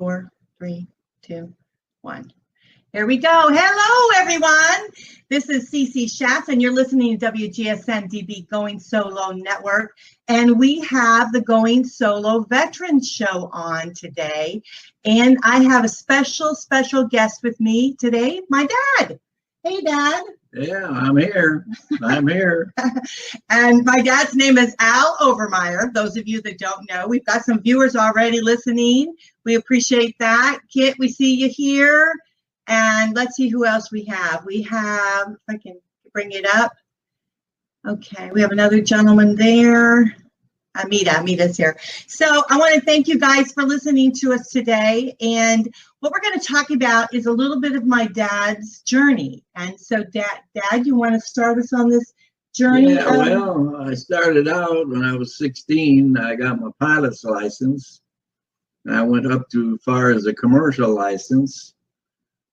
4, 3, 2, 1. Here we go. Hello, everyone. This is CC Schatz, and you're listening to WGSN-DB Going Solo Network. And we have the Going Solo Veterans Show on today. And I have a special guest with me today, my dad. Hey, Dad. Yeah, I'm here. I'm here. And my dad's name is Al Overmyer. Those of you that don't know, we've got some viewers already listening. We appreciate that. Kit, we see you here. And let's see who else we have. We have, if I can bring it up. Okay, we have another gentleman there. Amita's here. So I want to thank you guys for listening to us today. And what we're going to talk about is a little bit of my dad's journey. And so, Dad, you want to start us on this journey? Yeah, well, I started out when I was 16. I got my pilot's license. And I went up to as far as a commercial license.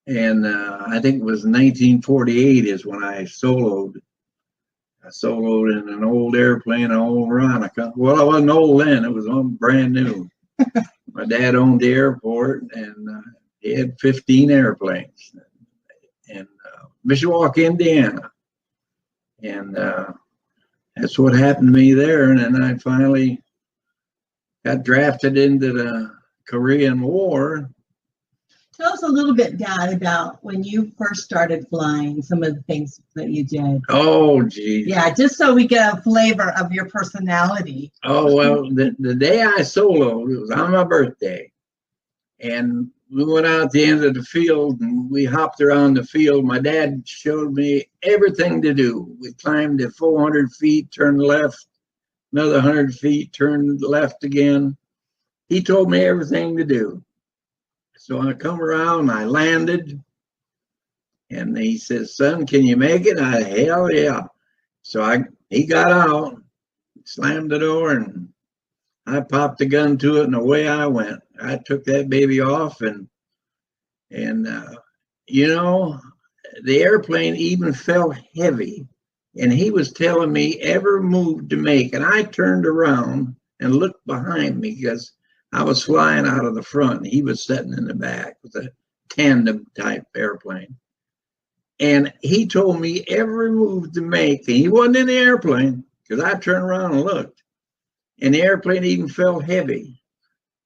And I think it was 1948 is when I soloed. I soloed in an old airplane, an old Veronica. Well, I wasn't old then. It was brand new. My dad owned the airport, and he had 15 airplanes in Mishawaka, Indiana. And that's what happened to me there. And then I finally got drafted into the Korean War. Tell us a little bit, Dad, about when you first started flying, some of the things that you did. Oh, geez. Yeah, just so we get a flavor of your personality. Oh, well, the day I soloed, it was on my birthday. And we went out the end of the field and we hopped around the field. My dad showed me everything to do. We climbed at 400 feet, turned left, another 100 feet, turned left again. He told me everything to do. So I come around, I landed, and he says, "Son, can you make it?" Hell yeah. So he got out, slammed the door, and I popped the gun to it, and away I went. I took that baby off, and you know, the airplane even felt heavy, and he was telling me every move to make, and I turned around and looked behind me because I was flying out of the front. He was sitting in the back with a tandem type airplane. And he told me every move to make. And he wasn't in the airplane because I turned around and looked. And the airplane even felt heavy.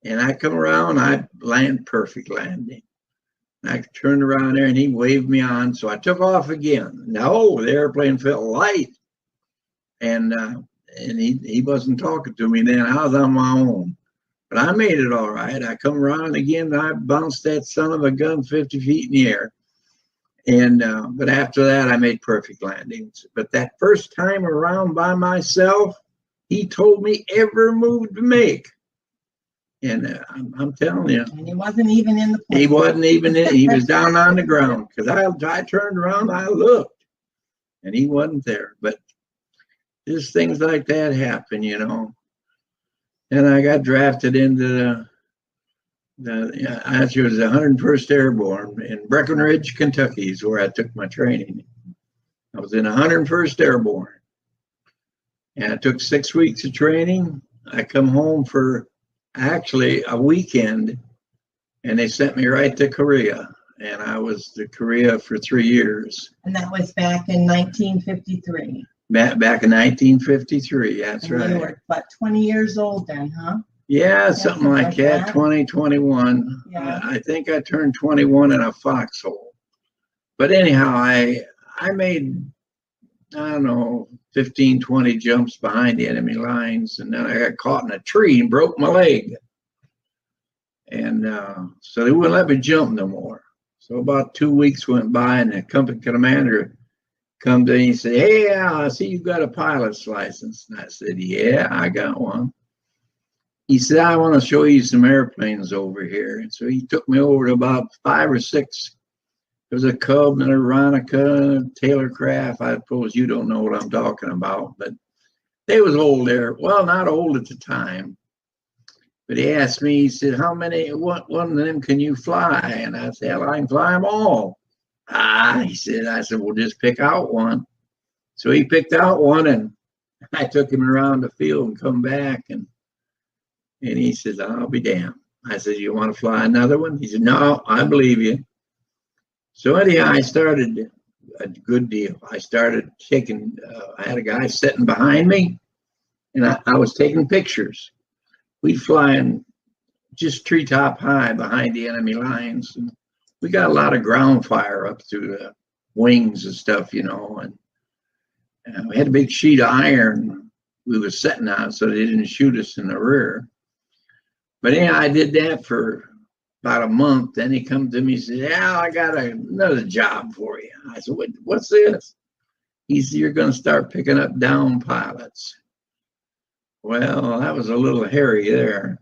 And I come around, I land perfect landing. I turned around there and he waved me on. So I took off again. No, the airplane felt light. And he wasn't talking to me then. I was on my own. But I made it all right. I come around again. I bounced that son of a gun 50 feet in the air. And but after that, I made perfect landings. But that first time around by myself, he told me every move to make. And I'm telling you. And he wasn't even in the plane. He wasn't even in. He was down on the ground. Because I turned around, I looked. And he wasn't there. But just things like that happen, you know. And I got drafted into actually it was the 101st Airborne in Breckenridge, Kentucky is where I took my training. I was in 101st Airborne. And I took 6 weeks of training. I come home for actually a weekend, and they sent me right to Korea. And I was to Korea for 3 years. And that was back in 1953. Back in 1953, that's right. You were about 20 years old then, huh? Yeah, something like that, 20, 21. Yeah. I think I turned 21 in a foxhole. But anyhow, I made, I don't know, 15, 20 jumps behind the enemy lines. And then I got caught in a tree and broke my leg. And so they wouldn't let me jump no more. So about 2 weeks went by and the company commander come to me and say, "Hey, Al, I see you got a pilot's license." And I said, "Yeah, I got one." He said, "I want to show you some airplanes over here." And so he took me over to about 5 or 6. There was a Cub and a Veronica, Taylor Craft. I suppose you don't know what I'm talking about, but they was old there. Well, not old at the time. But he asked me, he said, what one of them can you fly? And I said, "Well, I can fly them all." I said, "Well, just pick out one." So he picked out one, and I took him around the field and come back, and he says, "I'll be damned." I said, you want to fly another one? He said, no, I believe you. So anyhow, I started a good deal. I started taking, I had a guy sitting behind me, and I was taking pictures. We'd fly in just treetop high behind the enemy lines. And we got a lot of ground fire up through the wings and stuff, you know, and we had a big sheet of iron we was sitting on so they didn't shoot us in the rear. But anyhow, I did that for about a month. Then he come to me and said, yeah, I got another job for you. I said, what's this? He said, you're going to start picking up down pilots. Well, that was a little hairy there,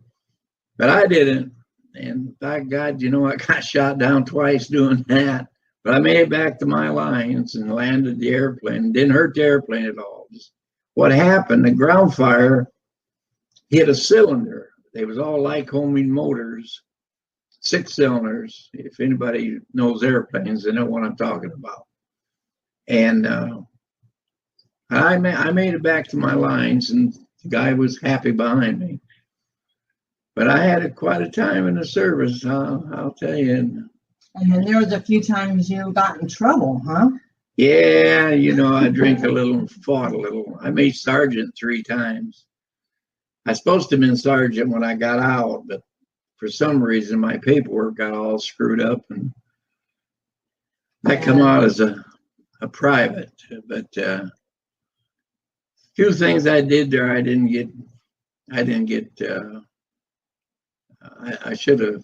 but I didn't. And by God, you know, I got shot down twice doing that. But I made it back to my lines and landed the airplane. Didn't hurt the airplane at all. Just what happened, the ground fire hit a cylinder. They was all Lycoming motors, 6 cylinders. If anybody knows airplanes, they know what I'm talking about. And I made it back to my lines, and the guy was happy behind me. But I had quite a time in the service, I'll tell you. And then there was a few times you got in trouble, huh? Yeah, you know, I drank a little and fought a little. I made sergeant 3 times. I was supposed to have been sergeant when I got out, but for some reason my paperwork got all screwed up, and I come out as a private. But few things I did there, I didn't get. I should have,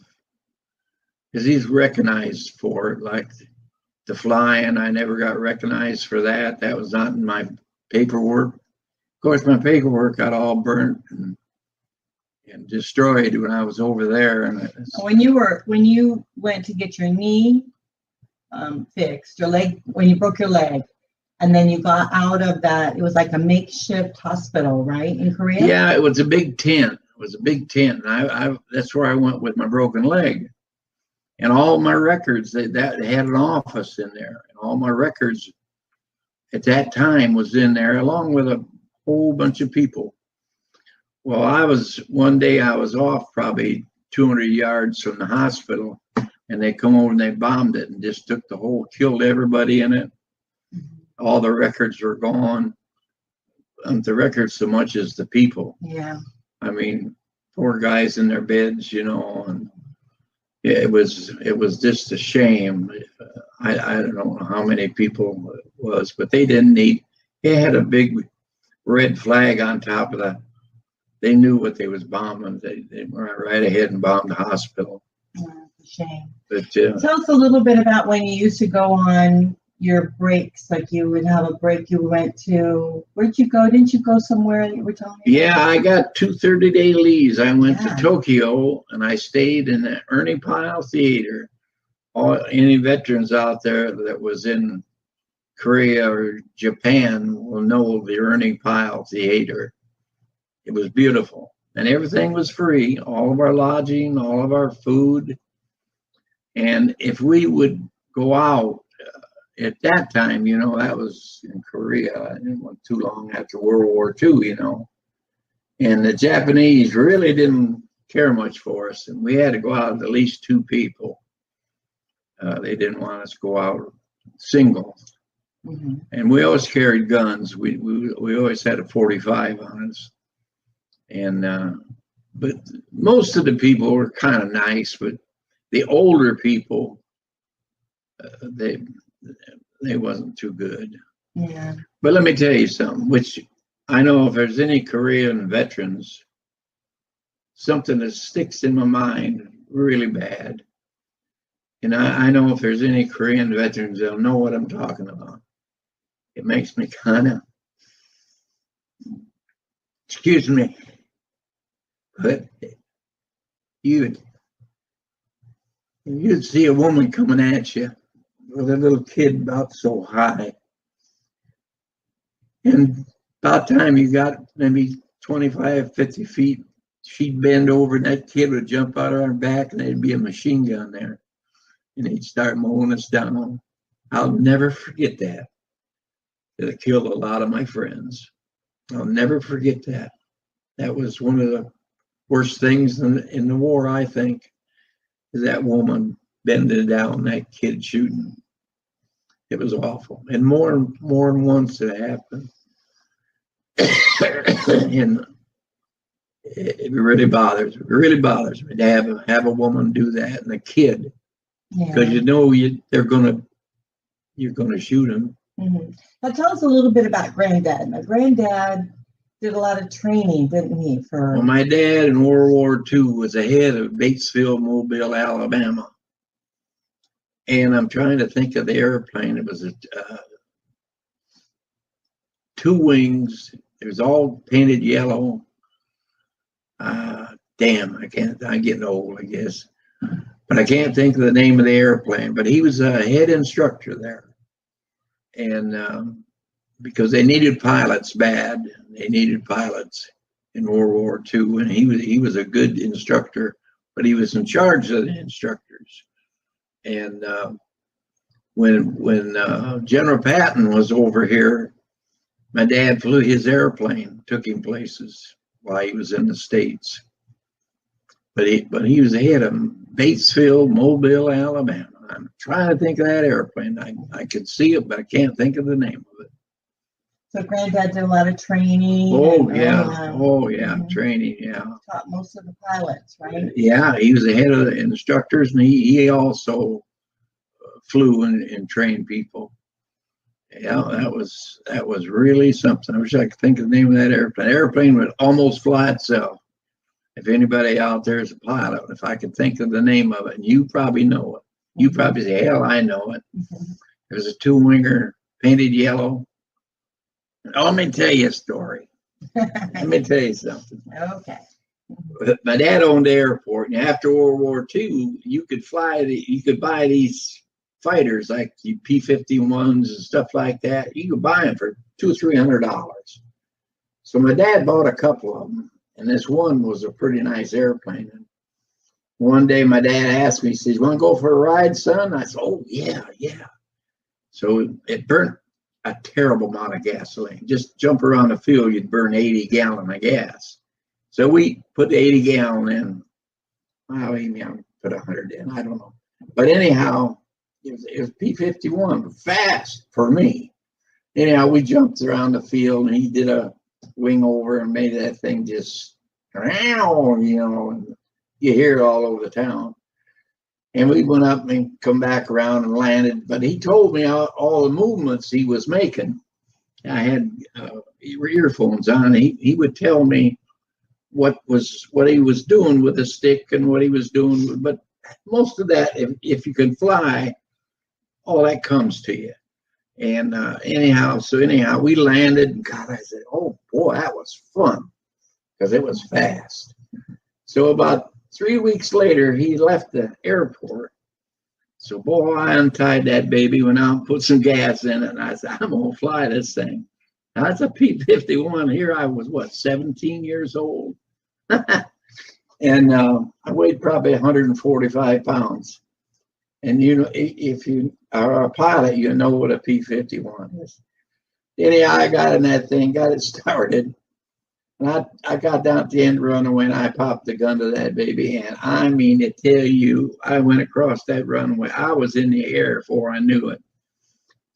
because he's recognized for it, like the flying. I never got recognized for that. That was not in my paperwork. Of course, my paperwork got all burnt and destroyed when I was over there. And when you went to get your knee fixed, your leg, when you broke your leg, and then you got out of that, it was like a makeshift hospital, right, in Korea? Yeah, it was a big tent. It was a big tent. And that's where I went with my broken leg. And all my records, they had an office in there. And all my records at that time was in there, along with a whole bunch of people. Well, one day I was off probably 200 yards from the hospital, and they come over and they bombed it and just took killed everybody in it. All the records were gone. The records so much as the people. Yeah. I mean, poor guys in their beds, you know, and it was just a shame. I don't know how many people it was, but they had a big red flag on top of that. They knew what they was bombing. They went right ahead and bombed the hospital. Yeah, it's a shame. But tell us a little bit about when you used to go on your breaks. Like you would have a break. You went to, where'd you go? Didn't you go somewhere that you were telling me? Yeah, I got 2 30-day leaves. I went to Tokyo, and I stayed in the Ernie Pyle Theater. Any veterans out there that was in Korea or Japan will know the Ernie Pyle Theater. It was beautiful, and everything was free. All of our lodging, all of our food. And if we would go out at that time, you know, that was in Korea. I didn't want too long after World War II, you know. And the Japanese really didn't care much for us, and we had to go out with at least 2 people. They didn't want us to go out single. Mm-hmm. And we always carried guns. We always had a .45 on us. And but most of the people were kind of nice, but the older people, they wasn't too good. Yeah. But let me tell you something, which I know if there's any Korean veterans, something that sticks in my mind really bad. And I know if there's any Korean veterans, they'll know what I'm talking about. It makes me kind of, excuse me, but you'd see a woman coming at you with a little kid about so high. And about time you got maybe 25, 50 feet, she'd bend over and that kid would jump out of her back and there'd be a machine gun there. And he'd start mowing us down. I'll never forget that. It killed a lot of my friends. I'll never forget that. That was one of the worst things in the war, I think, is that woman bending down that kid shooting. It was awful, and more than once it happened. And it really bothers me. It really bothers me to have a woman do that and a kid, because you know you're gonna shoot him. Mm-hmm. Now tell us a little bit about Granddad. My granddad did a lot of training, didn't he? Well, my dad in World War II was the head of Batesville, Mobile, Alabama. And I'm trying to think of the airplane. It was two wings. It was all painted yellow. Damn, I'm getting old, I guess. But I can't think of the name of the airplane. But he was a head instructor there. And because they needed pilots bad. They needed pilots in World War II. And he was a good instructor, but he was in charge of the instructors. And when General Patton was over here, my dad flew his airplane, took him places while he was in the States. But he was ahead of Batesville, Mobile, Alabama. I'm trying to think of that airplane. I could see it, but I can't think of the name of it. So Granddad did a lot of training. Oh yeah, training. Yeah, taught most of the pilots, right? Yeah, he was the head of the instructors, and he also flew and trained people. Yeah, that was really something. I wish I could think of the name of that airplane. The airplane would almost fly itself. If anybody out there is a pilot, if I could think of the name of it, and you probably know it. You probably say, hell, I know it. It was a two-winger, painted yellow. Let me tell you a story. Let me tell you something. Okay. My dad owned the airport, and after World War II, you could buy these fighters like the P-51s and stuff like that. You could buy them for $200-300. So my dad bought a couple of them, and this one was a pretty nice airplane. And one day my dad asked me, he says, "You want to go for a ride, son?" I said, "Oh, yeah. So it burnt a terrible amount of gasoline. Just jump around the field, you'd burn 80 gallons of gas. So we put the 80 gallon in. Well, maybe I put 100 in. I don't know. But anyhow, it was P-51, fast for me. Anyhow, we jumped around the field, and he did a wing over and made that thing just, and you hear it all over the town. And we went up and come back around and landed. But he told me all the movements he was making. I had earphones on. He would tell me what he was doing with the stick and what he was doing. But most of that, if you can fly, all that comes to you. And anyhow, we landed. And God, I said, "Oh boy, that was fun," because it was fast. So about 3 weeks later, he left the airport. So boy, I untied that baby, went out and put some gas in it, and I said, "I'm gonna fly this thing." Now it's a P-51. Here I was, 17 years old, and I weighed probably 145 pounds. And if you are a pilot, you know what a P-51 is. Anyhow, I got in that thing, got it started. And I got down at the end runway, and I popped the gun to that baby. And I mean to tell you, I went across that runway. I was in the air before I knew it.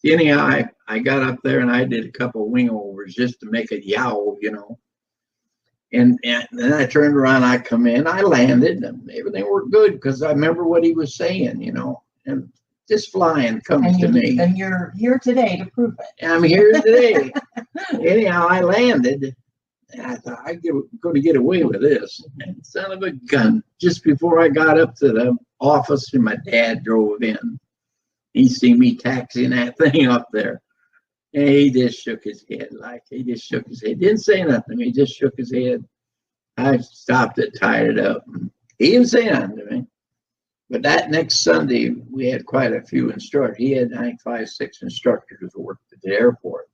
Anyhow, I got up there, and I did a couple of wing overs just to make it yowl, And then I turned around, I come in, I landed, and everything worked good because I remember what he was saying, and just flying comes to me. And you're here today to prove it. I'm here today. Anyhow, I landed, and I thought, I'm going to get away with this. And son of a gun, just before I got up to the office, and my dad drove in, he seen me taxiing that thing up there. And he just shook his head. Didn't say nothing. He just shook his head. I stopped it, tied it up. He didn't say nothing to me. But that next Sunday, we had quite a few instructors. He had, I think, 5-6 instructors who worked at the airport.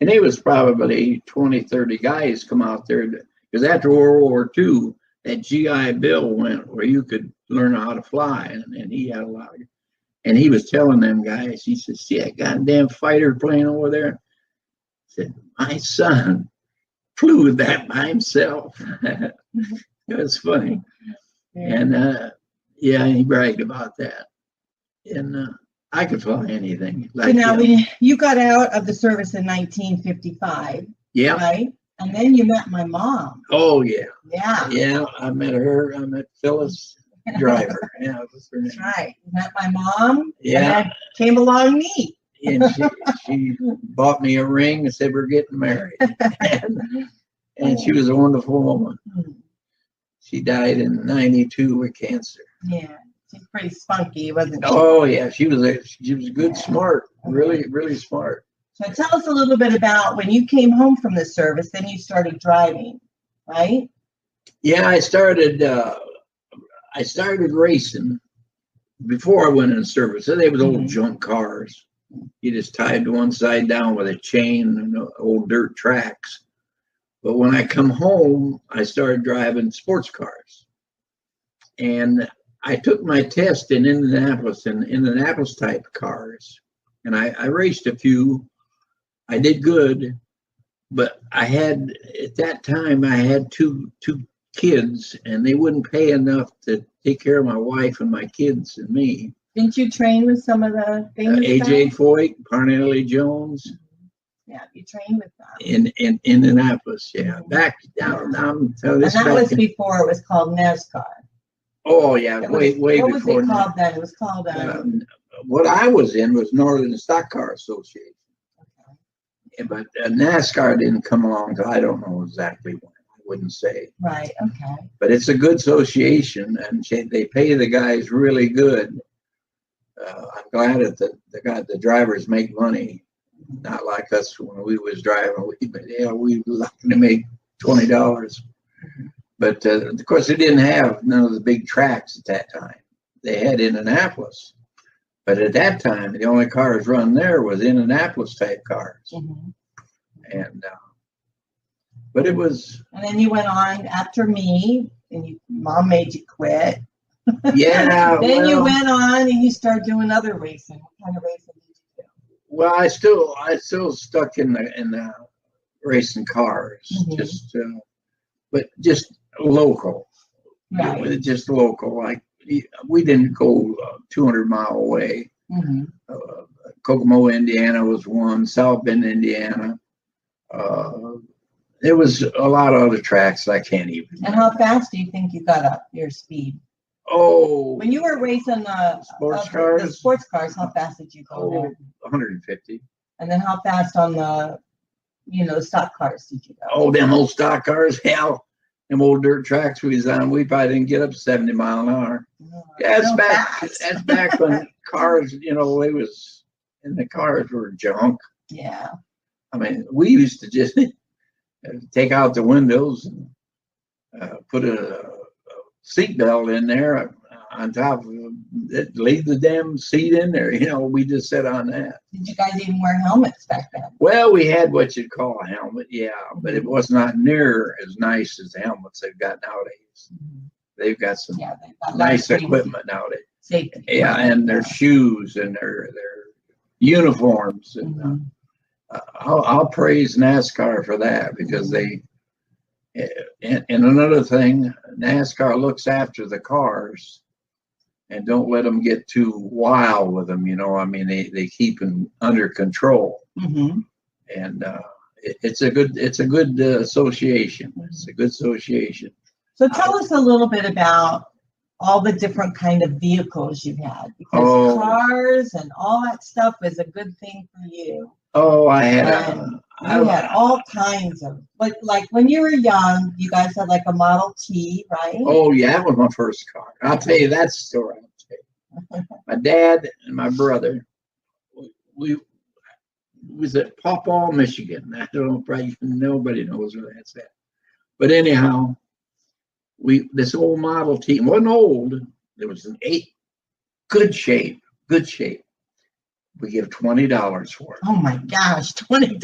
And it was probably 20-30 guys come out there. Because after World War II, that GI Bill went where you could learn how to fly. And he had a lot of. And he was telling them guys, he said, "See that goddamn fighter plane over there?" He said, "My son flew with that by himself." It was funny. Yeah. And yeah, he bragged about that. And I could fly anything. So now you got out of the service in 1955, yeah. right? And then you met my mom. Oh, yeah. Yeah. Yeah, I met her. I met Phyllis Driver. Yeah, that was her name. That's right. You met my mom. Yeah. And then came along me. And she bought me a ring and said, we're getting married. And she was a wonderful woman. She died in 92 with cancer. Yeah. She's pretty spunky, wasn't she? Oh, yeah. She was good, smart, really, really smart. So tell us a little bit about when you came home from the service, then you started driving, right? Yeah, I started racing before I went in service. So they was old junk cars. You just tied one side down with a chain and old dirt tracks. But when I come home, I started driving sports cars. And I took my test in Indianapolis type cars. And I raced a few. I did good, but at that time, I had two kids, and they wouldn't pay enough to take care of my wife and my kids and me. Didn't you train with some of the famous A.J. guys? Foyt, Parnelli Jones. Yeah, you trained with them. In Indianapolis, yeah. Back down. And that was before it was called NASCAR. Oh, yeah, way what before. What was it called then? It was called... what I was in was Northern Stock Car Association. But NASCAR didn't come along until I don't know exactly when. I wouldn't say. Right. Okay. But it's a good association, and they pay the guys really good. I'm glad that the drivers make money, not like us when we was driving. We were lucky to make $20. But of course, they didn't have none of the big tracks at that time. They had Indianapolis. But at that time, the only cars run there was Indianapolis type cars. And but it was. And then you went on after me, and Mom made you quit. Yeah. Then you went on and you started doing other racing. What kind of racing did you do? Well, I still stuck in the racing cars, but just local. Right. Just local. Like we didn't go 200 mile away. Kokomo, Indiana was one. South Bend, Indiana. There was a lot of other tracks I can't even. And how fast do you think you got up your speed? Oh. When you were racing the sports cars, how fast did you go there? 150. And then how fast on the stock cars did you go? Oh, them old stock cars, hell. Them old dirt tracks we was on, we probably didn't get up 70 mile an hour. Yeah, that's back when cars, the cars were junk. Yeah. I mean, we used to just take out the windows and put a seatbelt in there on top of it, leave the damn seat in there. We just sat on that. Did you guys even wear helmets back then? Well, we had what you'd call a helmet, yeah, but it was not near as nice as the helmets they've got nowadays. They've got some nice equipment nowadays. Safety. Yeah, and their shoes and their uniforms. And I'll praise NASCAR for that because they. And another thing, NASCAR looks after the cars and don't let them get too wild with them. They keep them under control. And it's a good association. It's a good association. So tell us a little bit about all the different kind of vehicles you had, because cars and all that stuff was a good thing for you. Oh, I had all kinds of, like when you were young, you guys had like a Model T, right? Oh yeah, that was my first car. I'll tell you that story. My dad and my brother, we was at Papaw, Michigan. I don't know, probably nobody knows where that's at. But anyhow, this old Model T, it wasn't old. It was an 8, good shape. We give $20 for it. Oh my gosh, $20.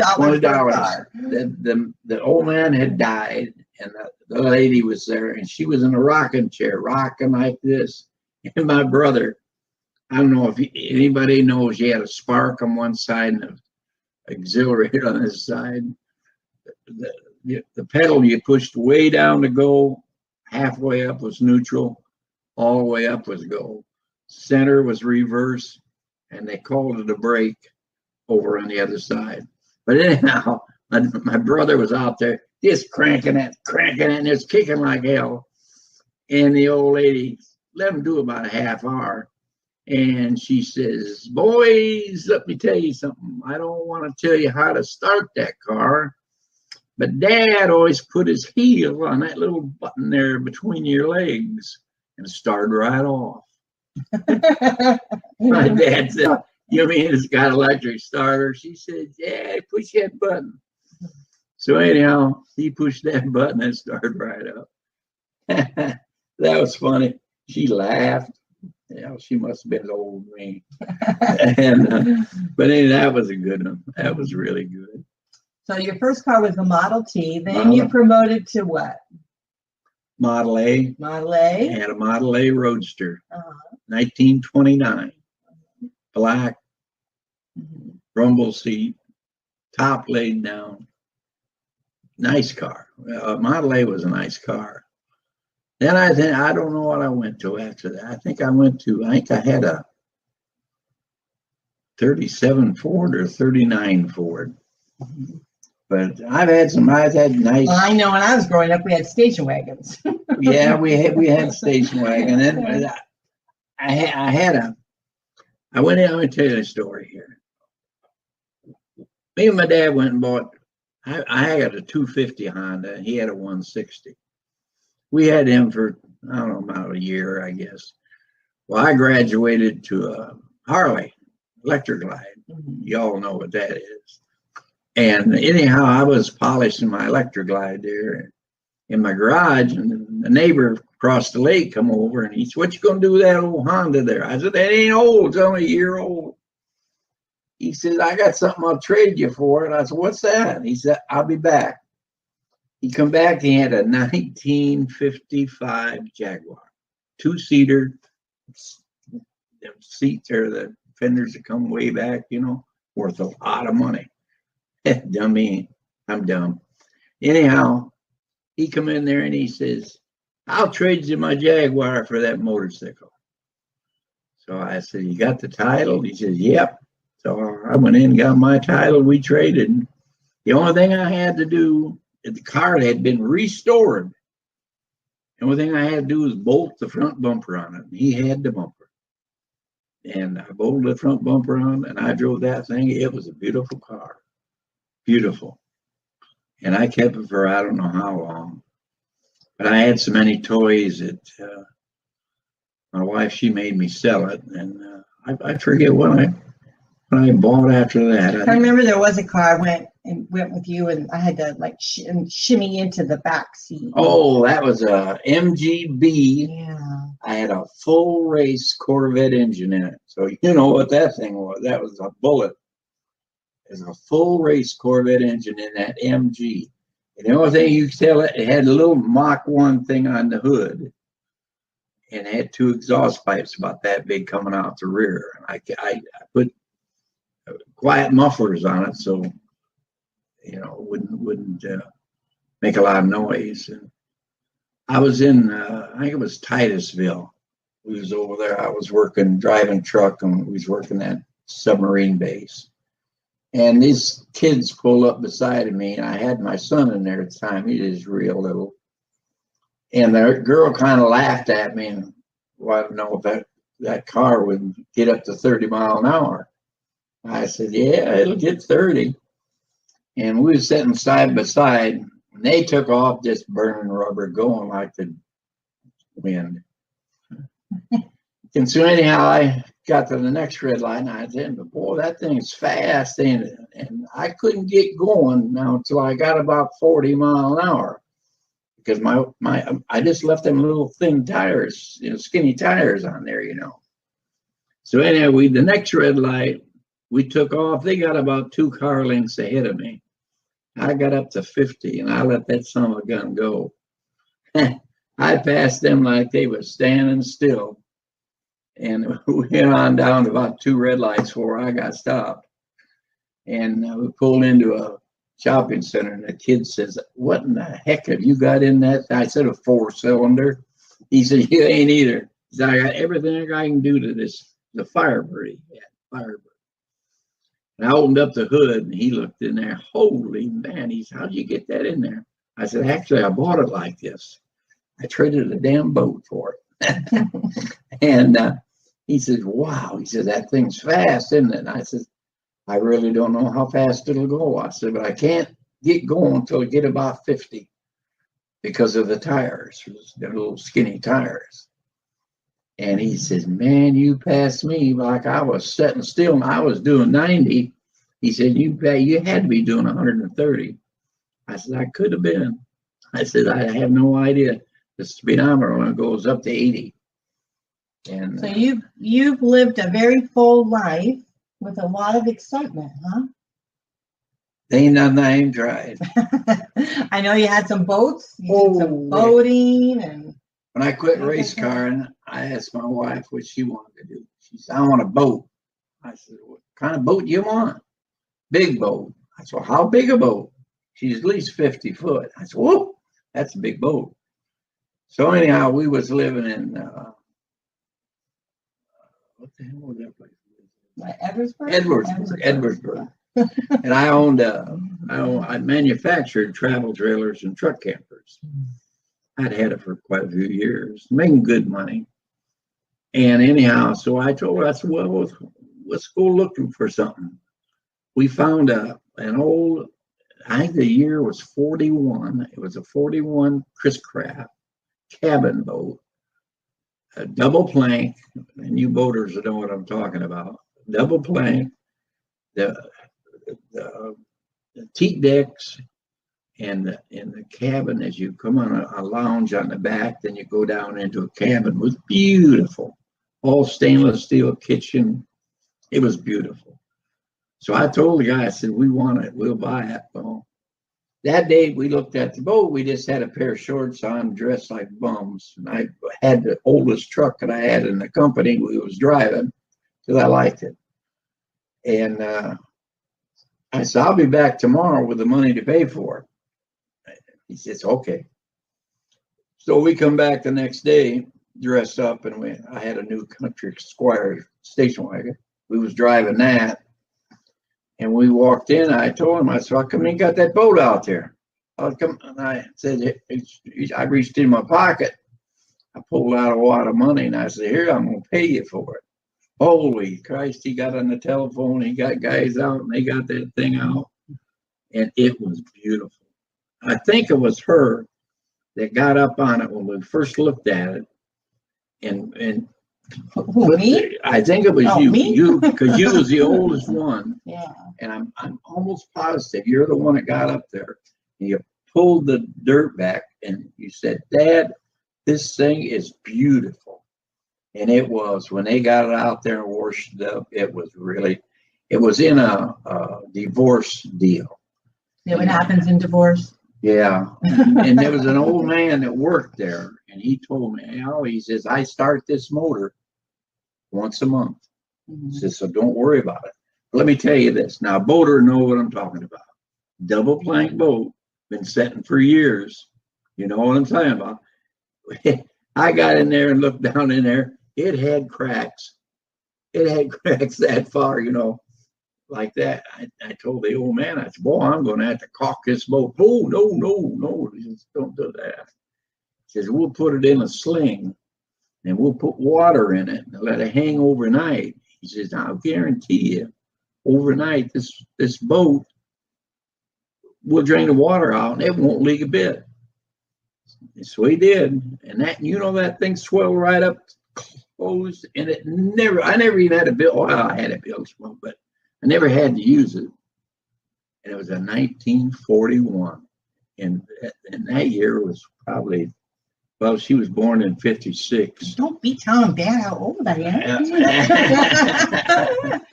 The old man had died, and the lady was there, and she was in a rocking chair, rocking like this. And my brother, I don't know if anybody knows, he had a spark on one side and an auxiliary on this side. The pedal you pushed way down to go, halfway up was neutral, all the way up was go. Center was reverse, and they called it a brake over on the other side. But anyhow, my brother was out there just cranking it, and it's kicking like hell. And the old lady let him do about a half hour. And she says, boys, let me tell you something. I don't want to tell you how to start that car, but Dad always put his heel on that little button there between your legs and started right off. My dad said, you mean it's got electric starter? She said, yeah, push that button. So anyhow, he pushed that button and started right up. That was funny. She laughed. Yeah, she must have been as old as me. But anyway, that was a good one. That was really good. So your first car was a Model T. Then you promoted to what? Model A. Model A. I had a Model A Roadster, 1929, black, rumble seat, top laid down. Nice car. Model A was a nice car. Then I don't know what I went to after that. I think I had a 37 Ford or 39 Ford. But I've had nice. Well, I know when I was growing up, we had station wagons. Yeah, we had station wagon. And then I went in, I'm going to tell you a story here. Me and my dad went and bought, I got a 250 Honda, and he had a 160. We had him for, I don't know, about a year, I guess. Well, I graduated to a Harley Electric Glide. Y'all know what that is. And anyhow, I was polishing my Electric Glide there in my garage, and the neighbor across the lake come over, and he said, what you going to do with that old Honda there? I said, that ain't old. It's only a year old. He says, I got something I'll trade you for. And I said, what's that? He said, I'll be back. He come back, he had a 1955 Jaguar, two-seater. The seats are the fenders that come way back, worth a lot of money. Dummy, I'm dumb. Anyhow, he come in there and he says, I'll trade you my Jaguar for that motorcycle. So I said, you got the title? He says, yep. So I went in and got my title. We traded. The only thing I had to do, the car had been restored. The only thing I had to do was bolt the front bumper on it. He had the bumper. And I bolted the front bumper on, and I drove that thing. It was a beautiful car. Beautiful. And I kept it for I don't know how long. But I had so many toys that my wife, she made me sell it. And I forget what I bought after that. I remember there was a car I went with you, and I had to shimmy into the back seat. Oh, that was a MGB. Yeah. I had a full race Corvette engine in it. So you know what that thing was. That was a bullet. There's a full race Corvette engine in that MG. And the only thing you could tell, it had a little Mach 1 thing on the hood. And it had two exhaust pipes about that big coming out the rear. And I put quiet mufflers on it, so it wouldn't make a lot of noise. And I was in I think it was Titusville. We was over there. I was driving truck, and we was working at submarine base. And these kids pulled up beside of me, and I had my son in there at the time. He was real little. And the girl kind of laughed at me and wanted to know if that car would get up to 30 miles an hour. I said, yeah, it'll get 30. And we were sitting side by side, and they took off just burning rubber, going like the wind. And so anyhow, I got to the next red light, and I said, boy, that thing's fast, ain't it? And I couldn't get going now until I got about 40 miles an hour, because I just left them little thin tires, skinny tires on there, So anyway, the next red light, we took off. They got about 2 car lengths ahead of me. I got up to 50, and I let that son of a gun go. I passed them like they were standing still. And we went on down to about 2 red lights before I got stopped. And we pulled into a shopping center, and the kid says, "What in the heck have you got in that?" I said, "A 4-cylinder." He said, "You ain't either." He said, "I got everything I can do to this, the Firebird." Yeah, Firebird. And I opened up the hood, and he looked in there. Holy man! He said, "How'd you get that in there?" I said, "Actually, I bought it like this. I traded a damn boat for it." And he says, "Wow." He said, "That thing's fast, isn't it?" And I said, "I really don't know how fast it'll go." I said, "But I can't get going until I get about 50 because of the tires, the little skinny tires." And he says, "Man, you passed me like I was sitting still and I was doing 90. He said, you had to be doing 130. I said, "I could have been." I said, "I have no idea. The speedometer goes up to 80. And so you've lived a very full life with a lot of excitement, huh? ain't nothing I ain't tried. I know you had some boats. You did some boating and. When I quit race carring, I asked my wife what she wanted to do. She said, "I want a boat." I said, "What kind of boat do you want?" "Big boat." I said, "Well, how big a boat?" She's at least 50 foot. I said, "Whoa, that's a big boat." So anyhow, we was living in, what the hell was that place? Edwardsburg. And I manufactured travel trailers and truck campers. I'd had it for quite a few years, making good money. And anyhow, so I told her, I said, "Well, let's go looking for something." We found an old, I think the year was 41. It was a 41 Chris Craft cabin boat, a double plank, and you boaters know what I'm talking about. Double plank, the teak decks, and in the cabin, as you come on a lounge on the back, then you go down into a cabin. It was beautiful, all stainless steel kitchen. It was beautiful. So I told the guy, I said, "We want it, we'll buy it." Well, that day we looked at the boat. We just had a pair of shorts on, dressed like bums. And I had the oldest truck that I had in the company we was driving because I liked it. And I said, "I'll be back tomorrow with the money to pay for it." He says, "Okay." So we come back the next day, dressed up, and I had a new Country Squire station wagon. We was driving that, and we walked in. I told him, I said, "How come you got that boat out there?" And I said, I reached in my pocket. I pulled out a wad of money, and I said, "Here, I'm going to pay you for it." Holy Christ, he got on the telephone. He got guys out, and they got that thing out, and it was beautiful. I think it was her that got up on it when we first looked at it, and me? I think it was you because you was the oldest one. Yeah. And I'm almost positive you're the one that got up there. And you pulled the dirt back, and you said, "Dad, this thing is beautiful." And it was. When they got it out there and washed it up, it was in a divorce deal. Yeah, what happens in divorce? Yeah. And there was an old man that worked there, and he told me, Al, he says, "I start this motor once a month." He says, "So don't worry about it." Let me tell you this. Now, boater know what I'm talking about. Double plank boat, been setting for years. You know what I'm talking about. I got in there and looked down in there. It had cracks. It had cracks that far, like that. I told the old man, I said, "Boy, I'm going to have to caulk this boat." "Oh, no. He says, "Don't do that." He says, "We'll put it in a sling, and we'll put water in it and let it hang overnight." He says, "I'll guarantee you, overnight, this boat will drain the water out and it won't leak a bit." And so he did. And that thing swelled right up, closed, and I never even had a bill. Well, I had a bill, but I never had to use it. And it was in 1941. And that year was probably, well, she was born in 56. Don't be telling Dad how old I am.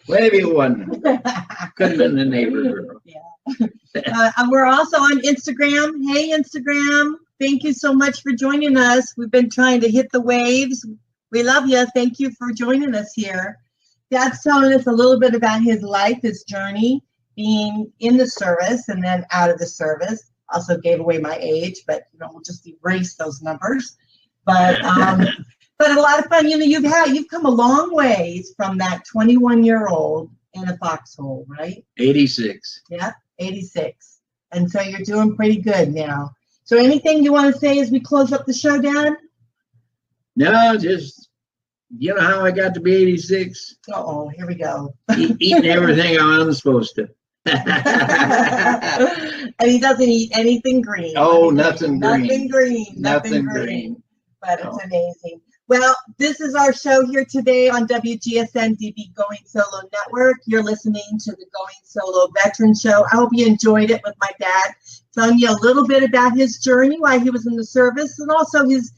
Maybe it wasn't. Could have been the neighbor girl. Yeah. We're also on Instagram. Hey, Instagram. Thank you so much for joining us. We've been trying to hit the waves. We love you. Thank you for joining us here. Dad's telling us a little bit about his life, his journey. being in the service and then out of the service. Also gave away my age, but we'll just erase those numbers. But but a lot of fun. You've come a long ways from that 21-year-old in a foxhole, right? 86. Yeah, 86. And so you're doing pretty good now. So anything you want to say as we close up the show, Dad? No, just, how I got to be 86? Uh-oh, here we go. Eating everything I'm supposed to. And he doesn't eat anything green. Oh, nothing green. Nothing green. Nothing green. But it's amazing. Well, this is our show here today on WGSN-DB Going Solo Network. You're listening to the Going Solo Veteran Show. I hope you enjoyed it with my dad, telling you a little bit about his journey while he was in the service, and also his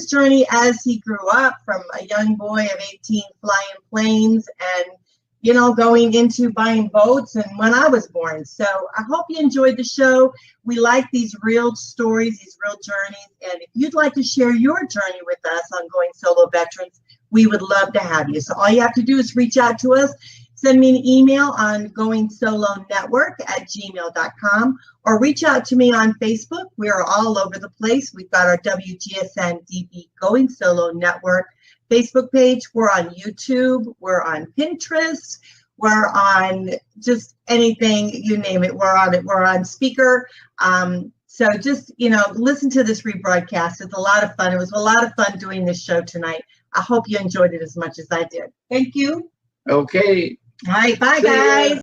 journey as he grew up from a young boy of 18 flying planes and going into buying boats and when I was born. So I hope you enjoyed the show. We like these real stories, these real journeys. And if you'd like to share your journey with us on Going Solo Veterans, we would love to have you. So all you have to do is reach out to us. Send me an email on goingsolonetwork@gmail.com or reach out to me on Facebook. We're all over the place. We've got our WGSN-DB Going Solo Network Facebook page. We're on YouTube. We're on Pinterest. We're on just anything, you name it. We're on it. We're on speaker. So just, listen to this rebroadcast. It's a lot of fun. It was a lot of fun doing this show tonight. I hope you enjoyed it as much as I did. Thank you. Okay. All right. Bye, guys.